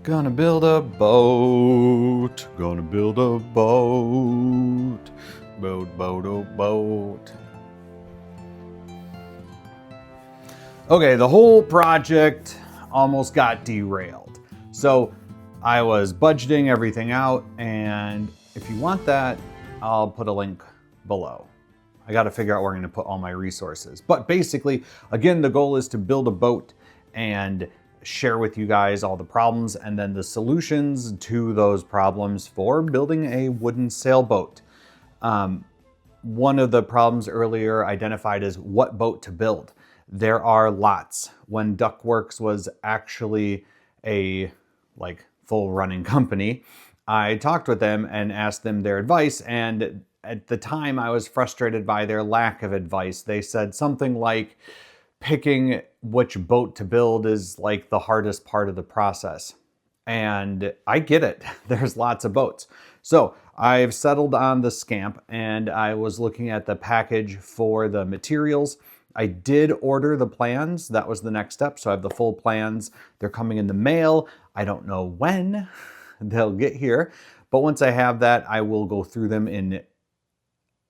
Gonna build a boat. Gonna build a boat. Boat, boat, oh, boat. Okay, the whole project almost got derailed. So I was budgeting everything out, and if you want that, I'll put a link below. I got to figure out where I'm going to put all my resources. But basically, again, the goal is to build a boat and share with you guys all the problems and then the solutions to those problems for building a wooden sailboat. One of the problems earlier identified is what boat to build. There are lots. When Duckworks was actually a full running company, I talked with them and asked them their advice, and at the time I was frustrated by their lack of advice. They said something like picking which boat to build is like the hardest part of the process. And I get it. There's lots of boats. So I've settled on the SCAMP, and I was looking at the package for the materials. I did order the plans. That was the next step. So I have the full plans. They're coming in the mail. I don't know when they'll get here, but once I have that, I will go through them in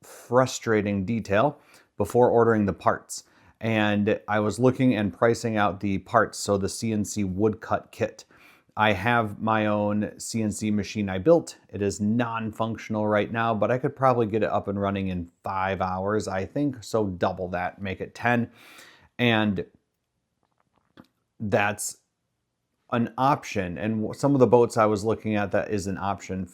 frustrating detail before ordering the parts. And I was looking and pricing out the parts. So the CNC woodcut kit. I have my own CNC machine I built. It is non-functional right now, but I could probably get it up and running in 5 hours, I think. So double that, make it 10. And that's an option. And some of the boats I was looking at, that is an option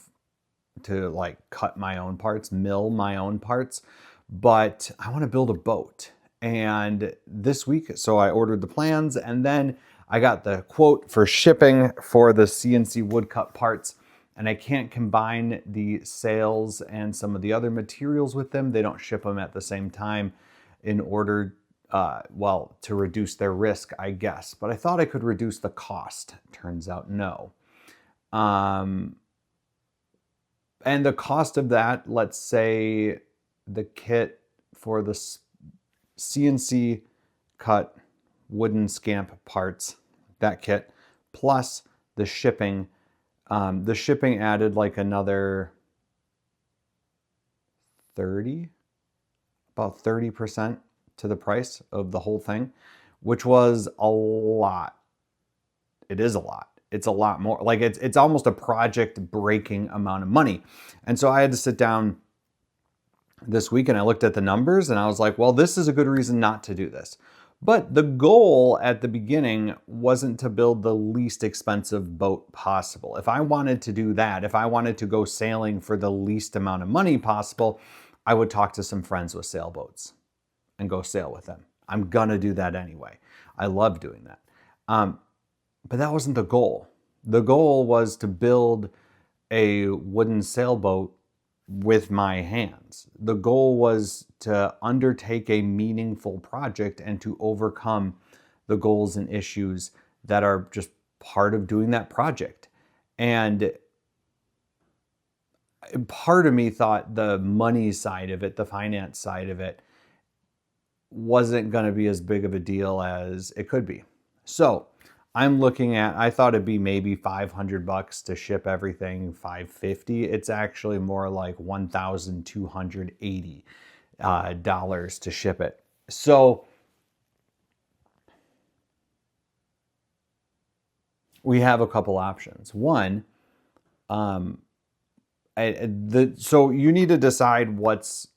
to cut my own parts, mill my own parts. But I want to build a boat. And this week, so I ordered the plans, and then I got the quote for shipping for the CNC woodcut parts, and I can't combine the sails and some of the other materials with them. They don't ship them at the same time in order, to reduce their risk, I guess. But I thought I could reduce the cost. Turns out no. And the cost of that, let's say the kit for the CNC-cut wooden SCAMP parts, that kit, plus the shipping. The shipping added another about 30% to the price of the whole thing, which was a lot. It is a lot. It's a lot more. It's almost a project breaking amount of money. And so I had to sit down this week and I looked at the numbers and I was like, well, this is a good reason not to do this. But the goal at the beginning wasn't to build the least expensive boat possible. If I wanted to do that, if I wanted to go sailing for the least amount of money possible, I would talk to some friends with sailboats and go sail with them. I'm gonna do that anyway. I love doing that. But that wasn't the goal. The goal was to build a wooden sailboat with my hands. The goal was to undertake a meaningful project and to overcome the goals and issues that are just part of doing that project. And part of me thought the money side of it, the finance side of it, wasn't going to be as big of a deal as it could be. So I'm looking at, I thought it'd be maybe $500 to ship everything, $550. It's actually more like $1,280 to ship it. So we have a couple options. One, so you need to decide what's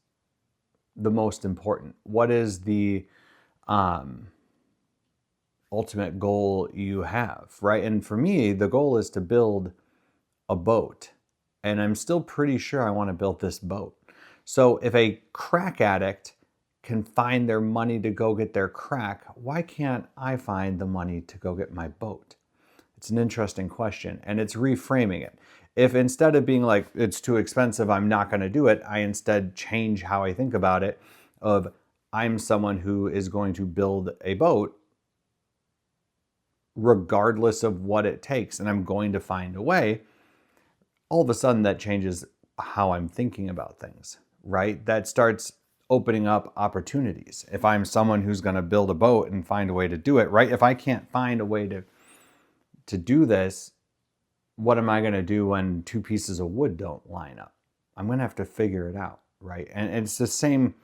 the most important. What is the ultimate goal you have, right? And for me, the goal is to build a boat. And I'm still pretty sure I want to build this boat. So if a crack addict can find their money to go get their crack, why can't I find the money to go get my boat? It's an interesting question, and it's reframing it. If instead of being like, it's too expensive, I'm not going to do it, I instead change how I think about it of I'm someone who is going to build a boat regardless of what it takes, and I'm going to find a way, all of a sudden that changes how I'm thinking about things, right? That starts opening up opportunities. If I'm someone who's going to build a boat and find a way to do it, right? If I can't find a way to do this, what am I going to do when two pieces of wood don't line up? I'm going to have to figure it out, right? And it's the same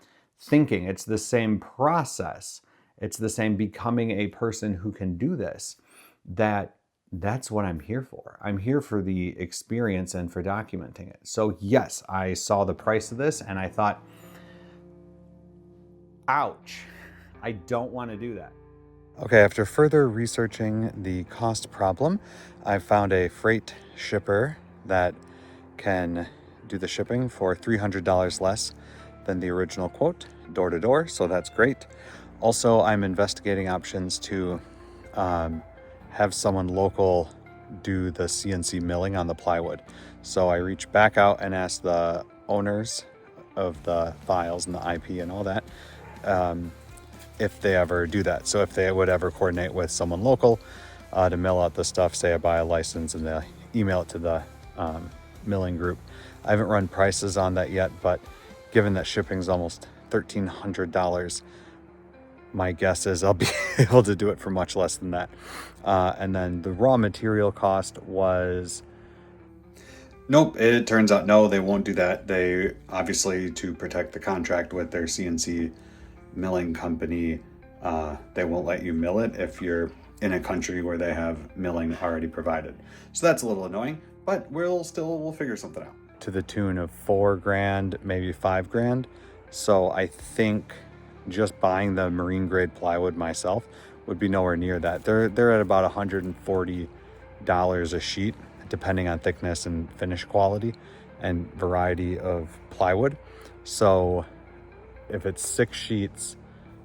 thinking. It's the same process. It's the same becoming a person who can do this. That's what I'm here for. I'm here for the experience and for documenting it. So yes, I saw the price of this and I thought, ouch, I don't want to do that. Okay, after further researching the cost problem, I found a freight shipper that can do the shipping for $300 less than the original quote, door to door, so that's great. Also, I'm investigating options to have someone local do the CNC milling on the plywood. So I reached back out and asked the owners of the files and the IP and all that if they ever do that. So if they would ever coordinate with someone local to mill out the stuff, say I buy a license and they email it to the milling group. I haven't run prices on that yet, but given that shipping is almost $1,300, my guess is I'll be able to do it for much less than that. And then the raw material cost was... Nope, it turns out no, they won't do that. They obviously, to protect the contract with their CNC milling company, they won't let you mill it if you're in a country where they have milling already provided. So that's a little annoying, but we'll figure something out. To the tune of $4,000, maybe $5,000. So I think just buying the marine grade plywood myself would be nowhere near that. They're at about $140 a sheet, depending on thickness and finish quality and variety of plywood. So if it's 6 sheets,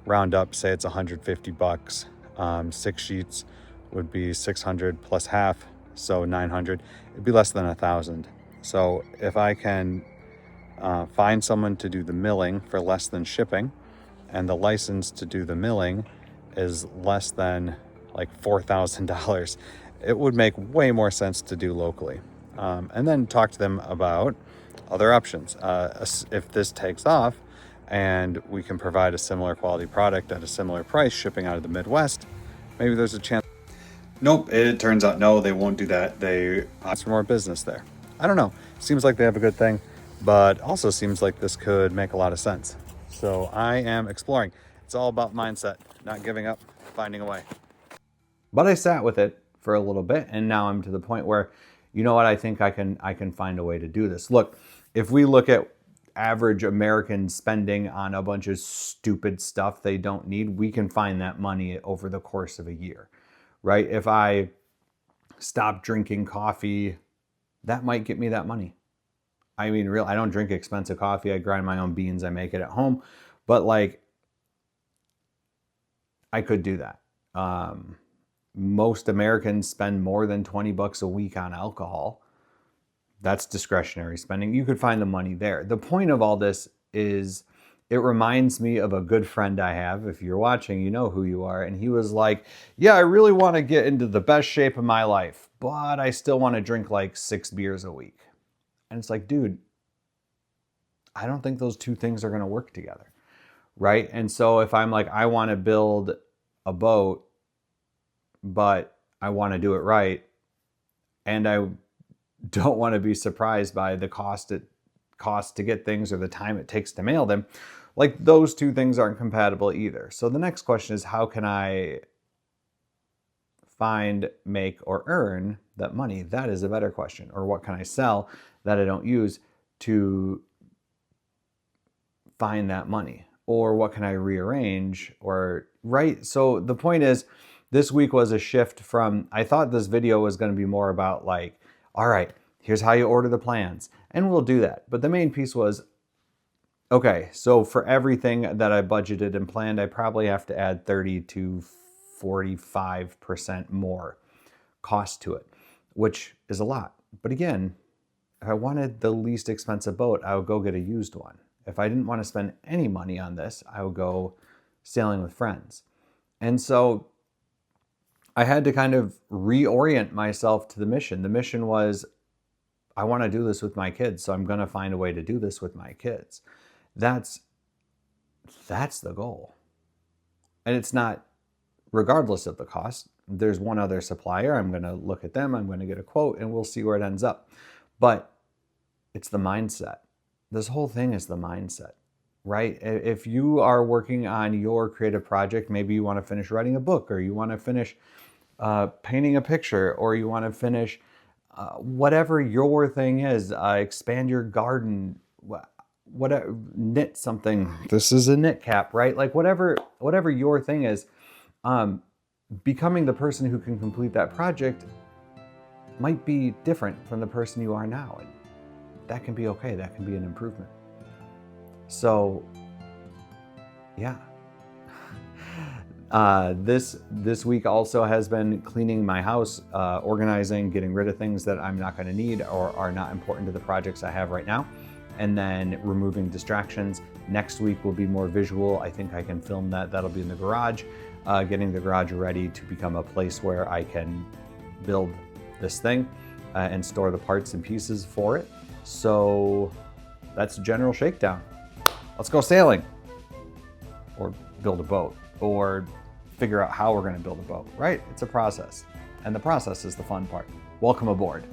round up, say it's $150. 6 sheets would be 600 plus half, so 900. It'd be less than 1,000. So if I can find someone to do the milling for less than shipping, and the license to do the milling is less than like $4,000, it would make way more sense to do locally. And then talk to them about other options. If this takes off and we can provide a similar quality product at a similar price shipping out of the Midwest, maybe there's a chance. Nope, it turns out no, they won't do that. They ask for more business there. I don't know. Seems like they have a good thing, but also seems like this could make a lot of sense. So I am exploring. It's all about mindset, not giving up, finding a way. But I sat with it for a little bit, and now I'm to the point where, you know what, I think I can find a way to do this. Look, if we look at average American spending on a bunch of stupid stuff they don't need, we can find that money over the course of a year, right? If I stop drinking coffee, that might get me that money. I mean, I don't drink expensive coffee. I grind my own beans. I make it at home. But like, I could do that. Most Americans spend more than $20 a week on alcohol. That's discretionary spending. You could find the money there. The point of all this is it reminds me of a good friend I have. If you're watching, you know who you are. And he was like, yeah, I really want to get into the best shape of my life, but I still want to drink like 6 beers a week. And it's like, dude, I don't think those two things are going to work together, right? And so if I'm like, I want to build a boat, but I want to do it right, and I don't want to be surprised by the cost it costs to get things or the time it takes to mail them, like those two things aren't compatible either. So the next question is, how can I find, make, or earn that money? That is a better question. Or what can I sell that I don't use to find that money? Or what can I rearrange? Or, right? So the point is, this week was a shift from, I thought this video was going to be more about like, all right, here's how you order the plans, and we'll do that. But the main piece was, okay, so for everything that I budgeted and planned, I probably have to add 30 to 45% more cost to it, which is a lot. But again, if I wanted the least expensive boat, I would go get a used one. If I didn't want to spend any money on this, I would go sailing with friends. And so I had to kind of reorient myself to the mission. The mission was, I want to do this with my kids, so I'm going to find a way to do this with my kids. That's the goal. And it's not regardless of the cost. there's one other supplier. I'm going to look at them. I'm going to get a quote and we'll see where it ends up. But it's the mindset. This whole thing is the mindset, right? If you are working on your creative project, maybe you want to finish writing a book, or you want to finish painting a picture, or you want to finish whatever your thing is, expand your garden, whatever, knit something. This is a knit cap, right? Like whatever your thing is, becoming the person who can complete that project might be different from the person you are now. And that can be okay. That can be an improvement. So yeah. This week also has been cleaning my house, organizing, getting rid of things that I'm not going to need or are not important to the projects I have right now, and then removing distractions. Next week will be more visual. I think I can film that. That'll be in the garage, getting the garage ready to become a place where I can build this thing and store the parts and pieces for it. So that's a general shakedown. Let's go sailing, or build a boat, or figure out how we're going to build a boat, right? It's a process, and the process is the fun part. Welcome aboard.